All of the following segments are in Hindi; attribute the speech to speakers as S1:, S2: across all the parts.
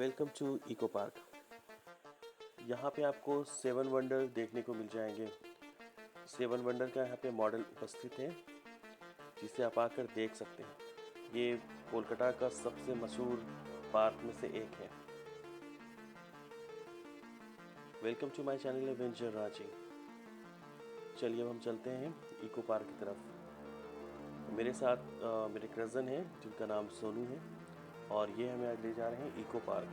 S1: Welcome to eco park. यहाँ पे आपको 7 वंडर देखने को मिल जाएंगे। 7 वंडर का यहाँ पे मॉडल उपस्थित है जिसे आप आकर देख सकते हैं। ये कोलकाता का सबसे मशहूर पार्क में से एक है। Welcome to my channel adventure Ranchi. चलिए अब हम चलते हैं इको पार्क की तरफ। मेरे साथ मेरे कज़न हैं जिनका नाम सोनू है और ये हमें आज ले जा रहे हैं इको पार्क।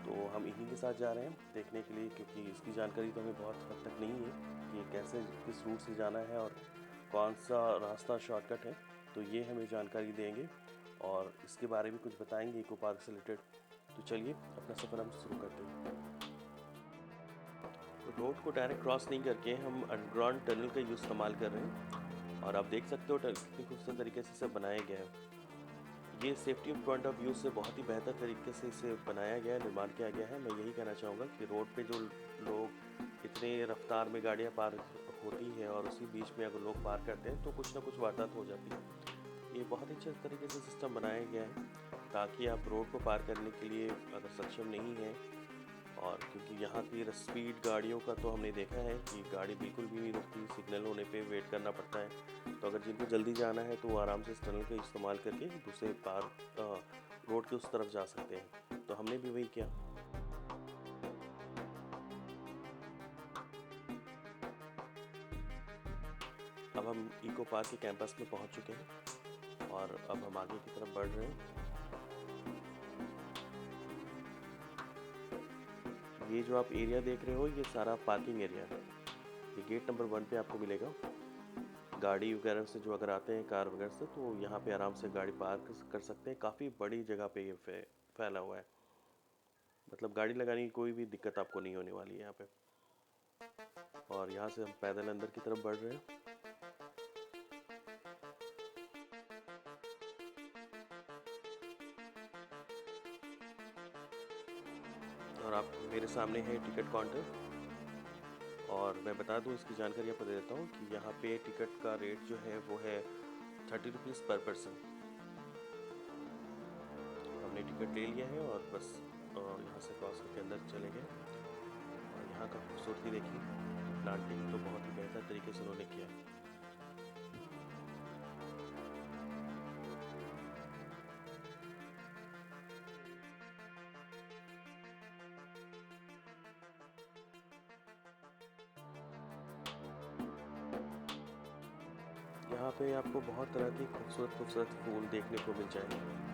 S1: तो हम इन्हीं के साथ जा रहे हैं देखने के लिए, क्योंकि इसकी जानकारी तो हमें बहुत हद तक नहीं है कि कैसे किस रूट से जाना है और कौन सा रास्ता शॉर्टकट है। तो ये हमें जानकारी देंगे और इसके बारे में कुछ बताएंगे इको पार्क से रिलेटेड। तो चलिए अपना सफ़र हम शुरू करते हैं। तो रोड को डायरेक्ट क्रॉस नहीं करके हम अंडरग्राउंड टनल का यूज़ इस्तेमाल कर रहे हैं और आप देख सकते हो टनल कितनी खूबसूरत तरीके से इसे बनाया गया है। ये सेफ्टी पॉइंट ऑफ व्यू से बहुत ही बेहतर तरीके से इसे बनाया गया है, निर्माण किया गया है। मैं यही कहना चाहूँगा कि रोड पे जो लोग इतने रफ्तार में गाड़ियाँ पार होती हैं और उसी बीच में अगर लोग पार करते हैं तो कुछ ना कुछ वारदात हो जाती है। ये बहुत ही अच्छे तरीके से सिस्टम बनाया गया है ताकि आप रोड को पार करने के लिए अगर सक्षम नहीं हैं, और क्योंकि यहाँ की स्पीड गाड़ियों का तो हमने देखा है कि गाड़ी बिल्कुल भी नहीं रुकती, सिग्नल होने पे वेट करना पड़ता है। तो अगर जिनको जल्दी जाना है तो वो आराम से इस टनल का इस्तेमाल करके दूसरे पार रोड के उस तरफ जा सकते हैं। तो हमने भी वही किया। अब हम इको पार्क के कैंपस में पहुँच चुके हैं और अब हम आगे की तरफ बढ़ रहे हैं। ये जो आप एरिया देख रहे हो ये सारा पार्किंग एरिया है। ये गेट नंबर 1 पे आपको मिलेगा। गाड़ी वगैरह से जो अगर आते हैं कार वगैरह से तो यहाँ पे आराम से गाड़ी पार्क कर सकते हैं। काफ़ी बड़ी जगह पे ये फैला हुआ है, मतलब गाड़ी लगाने की कोई भी दिक्कत आपको नहीं होने वाली है यहाँ पे। और यहाँ से हम पैदल अंदर की तरफ बढ़ रहे हैं। और आप मेरे सामने है टिकट काउंटर, और मैं बता दूँ इसकी जानकारी आपको दे देता हूँ कि यहाँ पे टिकट का रेट जो है वो है 30 रुपीज़ पर पर्सन। हमने टिकट ले लिया है और बस यहाँ से क्रॉस करके अंदर चले गए। और यहाँ का खूबसूरती देखिए, प्लांटिंग तो बहुत ही बेहतर तरीके से उन्होंने किया है। यहाँ पे आपको बहुत तरह के खूबसूरत खूबसूरत फूल देखने को मिल जाएंगे।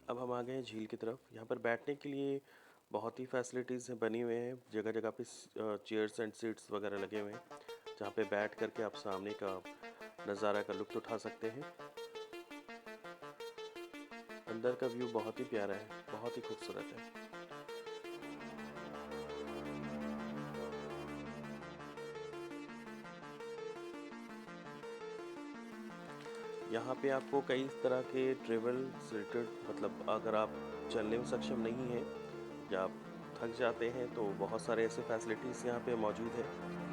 S1: अब हम आ गए हैं झील की तरफ। यहाँ पर बैठने के लिए बहुत ही फैसिलिटीज़ बनी हुए हैं। जगह जगह पे चेयर्स एंड सीट्स वगैरह लगे हुए हैं जहाँ पे बैठ करके आप सामने का नज़ारा का लुत्फ़ उठा सकते हैं। अंदर का व्यू बहुत ही प्यारा है, बहुत ही खूबसूरत है। यहाँ पे आपको कई तरह के ट्रेवल रिलेटेड, मतलब अगर आप चलने में सक्षम नहीं हैं या आप थक जाते हैं तो बहुत सारे ऐसे फैसिलिटीज़ यहाँ पे मौजूद है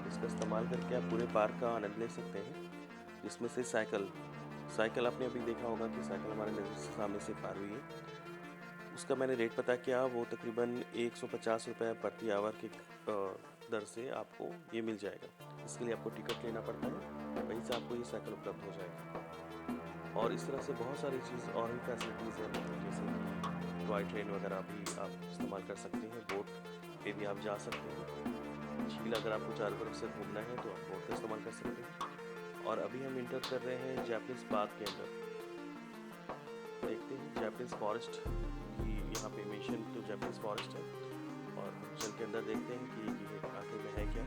S1: जिसका इस्तेमाल करके आप पूरे पार्क का आनंद ले सकते हैं। जिसमें से साइकिल आपने अभी देखा होगा कि साइकिल हमारे नज़र से सामने से पार हुई है। उसका मैंने रेट पता किया, वो तकरीबन 150 रुपये प्रति आवर के दर से आपको ये मिल जाएगा। इसके लिए आपको टिकट लेना पड़ता है, वहीं से आपको ये साइकिल उपलब्ध हो जाएगी। और इस तरह से बहुत सारी चीज़ और भी फैसिलिटीज़ हैं, जैसे कि टॉय ट्रेन वगैरह भी आप इस्तेमाल कर सकते हैं, बोट पे भी आप जा सकते हैं। झील अगर आपको चारों तरफ से घूमना है तो आप बोट का इस्तेमाल कर सकते हैं। और अभी हम इंटर कर रहे हैं जापानीज़ पार्क के अंदर। देखते हैं जापानीज़ फॉरेस्ट की यहाँ पे मेंशन तो जापानीज़ फॉरेस्ट है, और हम चल के अंदर देखते हैं कि ये आखिर में है क्या।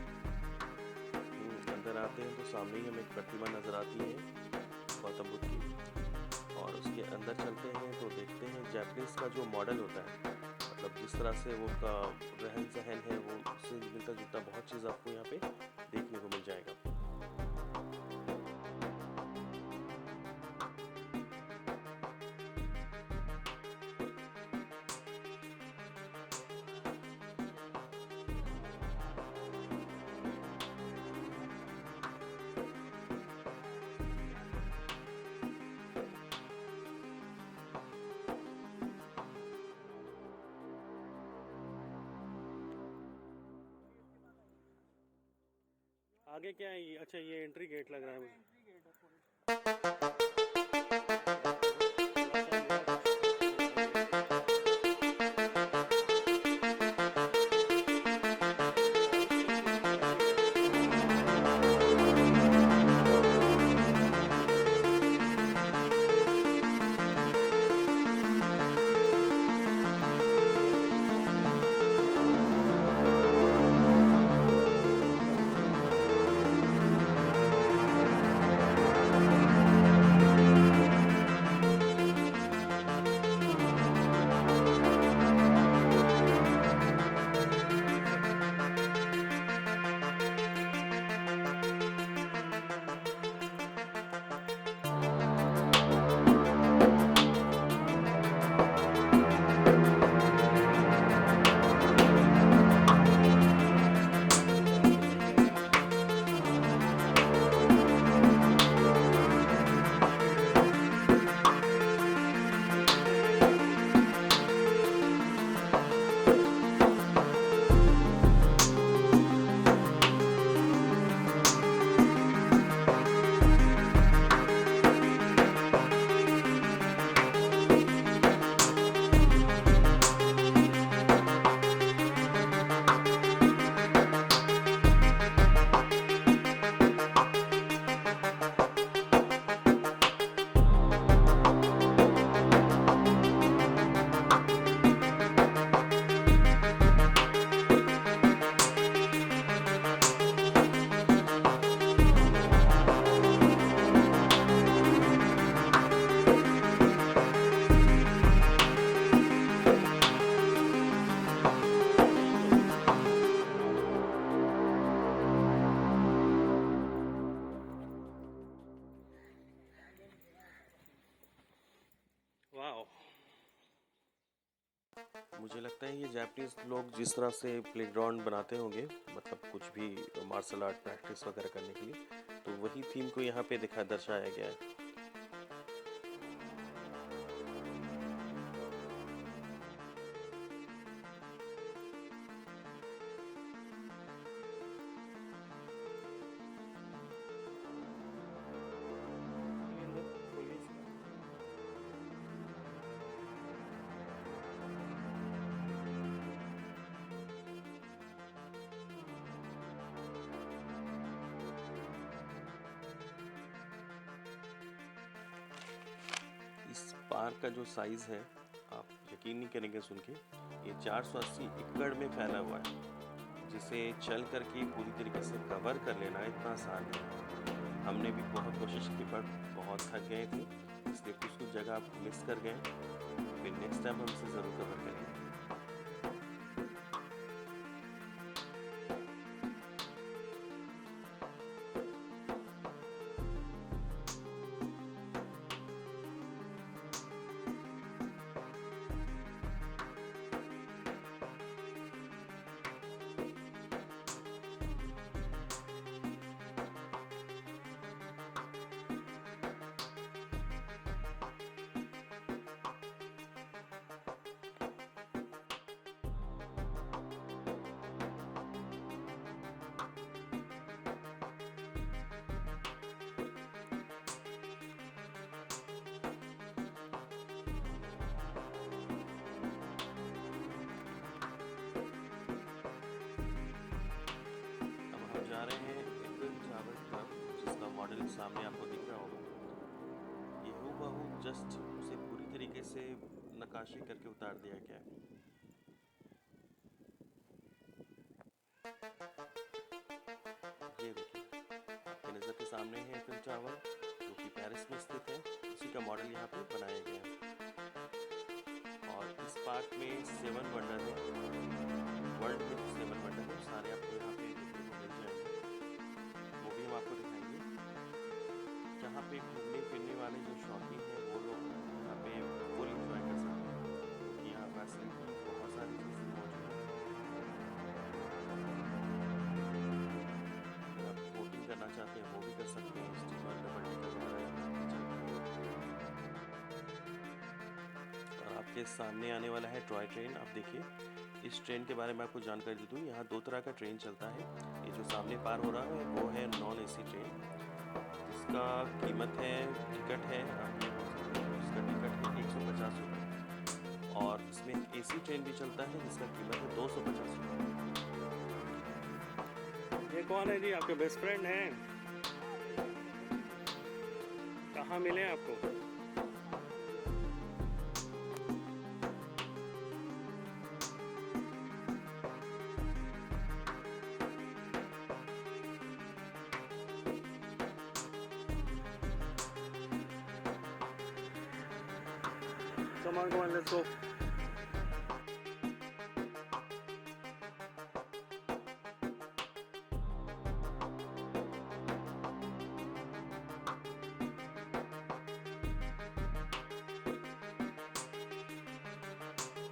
S1: अंदर आते हैं तो सामने ही हमें एक प्रतिमा नज़र आती है गौतम बुद्ध की, और उसके अंदर चलते हैं तो देखते हैं जापानीज़ का जो मॉडल होता है, मतलब जिस तरह से वो उनका रहन सहन है, वो उससे मिलता जुलता बहुत चीज़ आपको यहाँ पे देखने को मिल जाएगा।
S2: आगे क्या है ये? अच्छा, ये एंट्री गेट लग रहा है मुझे। वाह,
S1: मुझे लगता है ये जापानीज लोग जिस तरह से प्लेग्राउंड बनाते होंगे, मतलब कुछ भी मार्शल आर्ट प्रैक्टिस वगैरह करने के लिए, तो वही थीम को यहाँ पे दर्शाया गया है। इस पार्क का जो साइज़ है, आप यकीन नहीं करेंगे सुन के, ये 480 एकड़ में फैला हुआ है, जिसे चल कर के पूरी तरीके से कवर कर लेना इतना आसान है। हमने भी बहुत कोशिश की पर बहुत थक गए थे, इसलिए कुछ कुछ जगह आप मिस कर गए। फिर नेक्स्ट टाइम हम इसे ज़रूर कवर करेंगे। सामने आपको दिख रहा होगा, ये हूबहू जस्ट उसे पूरी तरीके से नक्काशी करके उतार दिया गया है। ये देखिए, आपके नज़र के सामने है एफिल टावर, जो कि पेरिस में स्थित है। उसी का मॉडल यहाँ पे बनाया गया है। और इस पार्क में 7 वंडर है, वर्ल्ड में 7 वंडर है, सारे आपको यहाँ पे देखने को मिल जाएंगे। वो भी हम आपको दिखाएंगे। जहाँ पे घूमने फिरने वाले जो शौकीन हैं वो लोग यहाँ पे फुल इंजॉय कर सकते हैं, क्योंकि यहाँ फैसिलिटी बहुत सारी चीज़ें मौजूद हैं। अगर आप बोटिंग करना चाहते हैं वो भी कर सकते हैं, स्टीमर लिबर्टी वगैरह यहाँ पे चलती है। और आपके सामने आने वाला है टॉय ट्रेन। आप देखिए, इस ट्रेन के बारे में आपको जानकारी दे दूँ, यहाँ 2 तरह का ट्रेन चलता है। ये जो सामने पार हो रहा है वो है नॉन AC ट्रेन, जिसका कीमत है, टिकट है, आप ये बोल सकते हैं, इसका टिकट है 150 रुपये। और इसमें AC ट्रेन भी चलता है जिसका कीमत है 250 रुपये।
S2: ये कौन है जी? आपके बेस्ट फ्रेंड हैं? कहाँ मिले आपको? Come on, let's go.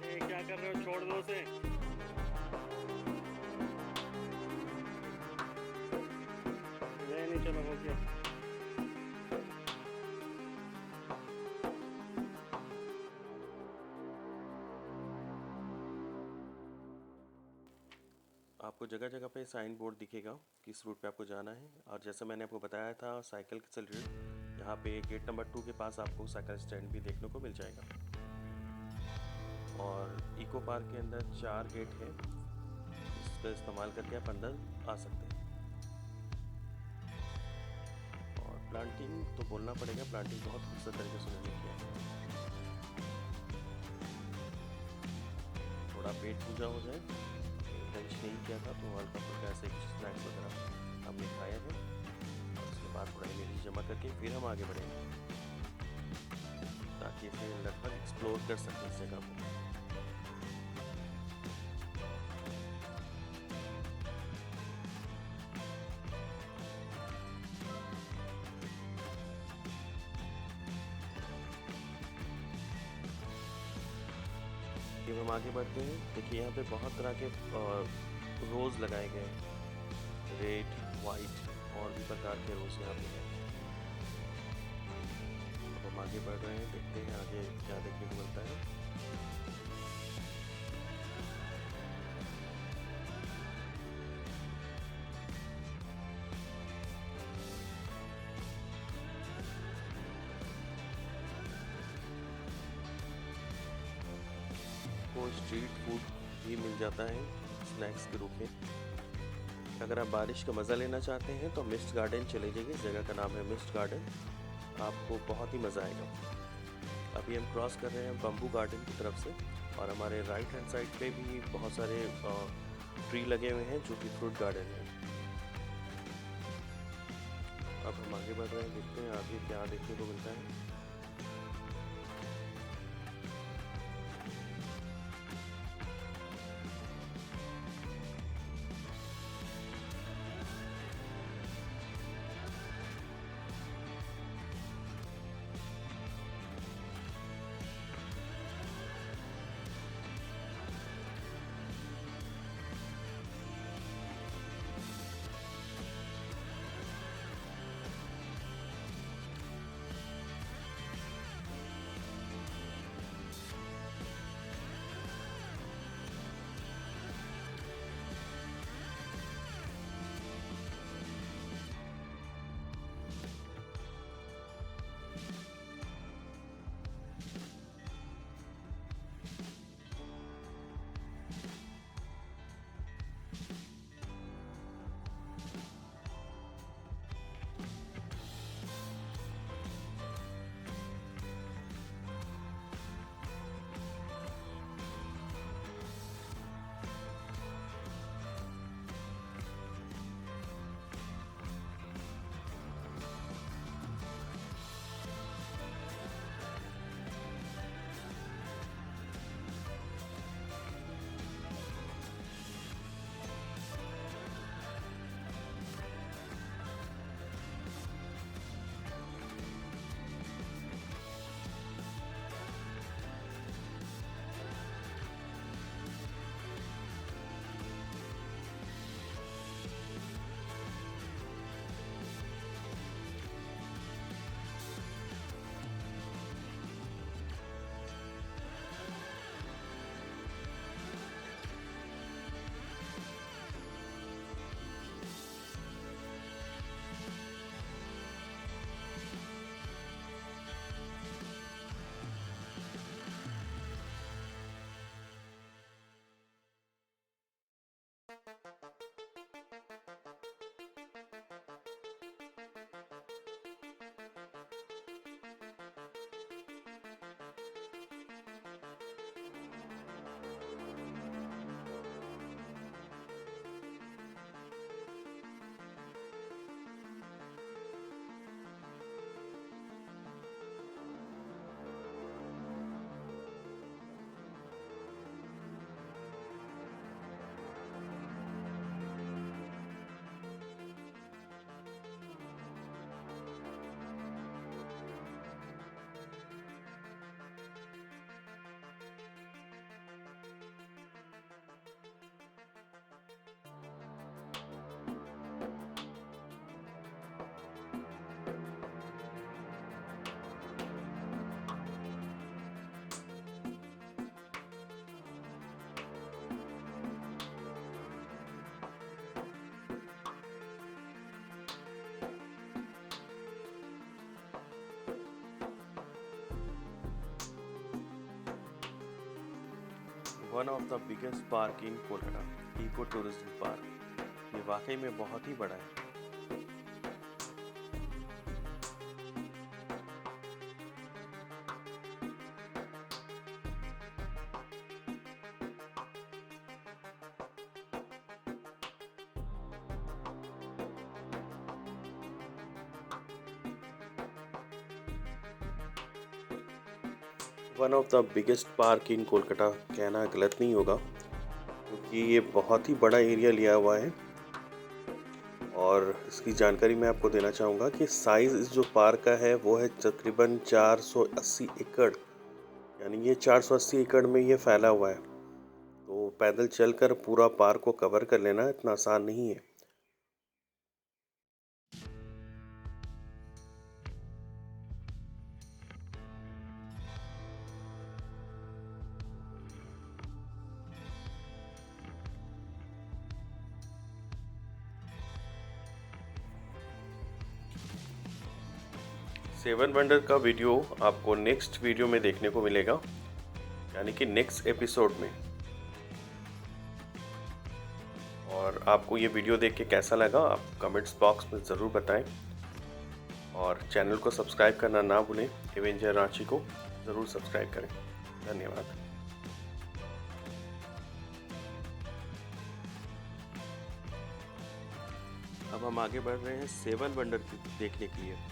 S2: ये क्या कर रहे हो? छोड़ दो उसे। नहीं, चलो हो गया।
S1: आपको जगह जगह पे साइन बोर्ड दिखेगा किस रूट पे आपको जाना है। और जैसा मैंने आपको बताया था, साइकिल के रूट, यहाँ पे गेट नंबर 2 के पास आपको साइकिल स्टैंड भी देखने को मिल जाएगा। और इको पार्क के अंदर 4 गेट है, इसका इस्तेमाल करके आप अंदर आ सकते हैं। और प्लांटिंग तो बोलना पड़ेगा, प्लांटिंग बहुत खूबसूरत तरीके से उन्होंने किया है। थोड़ा पेट पूजा हो जाए, लंच नहीं किया था तो हल्का फुल्का ऐसे कुछ स्नैक्स वगैरह हमने खाया है। और उसके बाद थोड़ा एनर्जी जमा करके फिर हम आगे बढ़ेंगे, ताकि इसे लगभग एक्सप्लोर कर सकें इस जगह को। जब हम आगे बढ़ते हैं, देखिए यहाँ पे बहुत तरह के रोज़ लगाए गए हैं, रेड, वाइट और भी प्रकार के रोज़ यहाँ पे हैं। अब हम आगे बढ़ रहे हैं, देखते हैं आगे क्या देखने को मिलता है। को स्ट्रीट फूड भी मिल जाता है स्नैक्स के रूप में। अगर आप बारिश का मज़ा लेना चाहते हैं तो मिस्ट गार्डन चले जाइए, इस जगह का नाम है मिस्ट गार्डन, आपको बहुत ही मज़ा आएगा। अभी हम क्रॉस कर रहे हैं बम्बू गार्डन की तरफ से, और हमारे राइट हैंड साइड पे भी बहुत सारे ट्री लगे हुए हैं जो कि फ्रूट गार्डन है। अब हम आगे बढ़ रहे हैं, देखते हैं आगे क्या देखने को मिलता है। One of the biggest park in Kolkata, eco tourism park. ये वाकई में बहुत ही बड़ा है। One of the biggest park in Kolkata कहना गलत नहीं होगा, क्योंकि ये बहुत ही बड़ा एरिया लिया हुआ है। और इसकी जानकारी मैं आपको देना चाहूँगा कि साइज़ इस जो पार्क का है वो है तकरीबन 480 एकड़, यानी ये 480 एकड़ में ये फैला हुआ है। तो पैदल चलकर पूरा पार्क को कवर कर लेना इतना आसान नहीं है। 7 वंडर का वीडियो आपको नेक्स्ट वीडियो में देखने को मिलेगा, यानी कि नेक्स्ट एपिसोड में। और आपको ये वीडियो देख के कैसा लगा आप कमेंट्स बॉक्स में ज़रूर बताएं, और चैनल को सब्सक्राइब करना ना भूलें। एवेंजर रांची को ज़रूर सब्सक्राइब करें। धन्यवाद। अब हम आगे बढ़ रहे हैं 7 वंडर देखने के लिए।